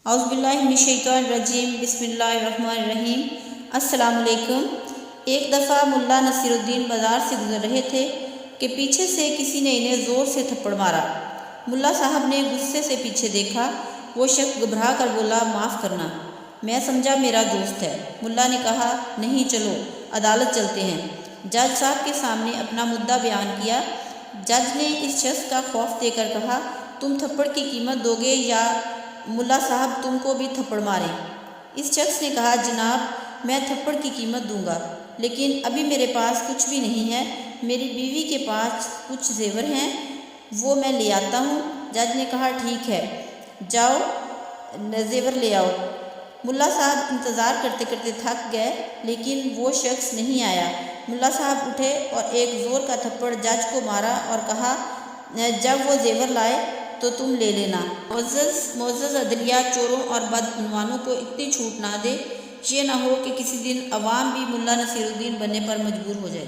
اعوذ باللہ من الشیطان الرجیم، بسم اللہ الرحمن الرحیم۔ السلام علیکم۔ ایک دفعہ ملا نصیر الدین بازار سے گزر رہے تھے کہ پیچھے سے کسی نے انہیں زور سے تھپڑ مارا۔ ملا صاحب نے غصے سے پیچھے دیکھا۔ وہ شخص گھبرا کر بولا، معاف کرنا، میں سمجھا میرا دوست ہے۔ ملا نے کہا، نہیں چلو عدالت چلتے ہیں۔ جج صاحب کے سامنے اپنا مدعا بیان کیا۔ جج نے اس شخص کا خوف دے کر کہا، تم تھپڑ کی قیمت دو گے یا ملا صاحب تم کو بھی تھپڑ ماریں؟ اس شخص نے کہا، جناب میں تھپڑ کی قیمت دوں گا، لیکن ابھی میرے پاس کچھ بھی نہیں ہے، میری بیوی کے پاس کچھ زیور ہیں، وہ میں لے آتا ہوں۔ جج نے کہا، ٹھیک ہے، جاؤ زیور لے آؤ۔ ملا صاحب انتظار کرتے کرتے تھک گئے، لیکن وہ شخص نہیں آیا۔ ملا صاحب اٹھے اور ایک زور کا تھپڑ جج کو مارا اور کہا، جب وہ زیور لائے تو تم لے لینا۔ معزز عدلیہ چوروں اور بدعنوانوں کو اتنی چھوٹ نہ دے، یہ نہ ہو کہ کسی دن عوام بھی ملا نصیر الدین بننے پر مجبور ہو جائے۔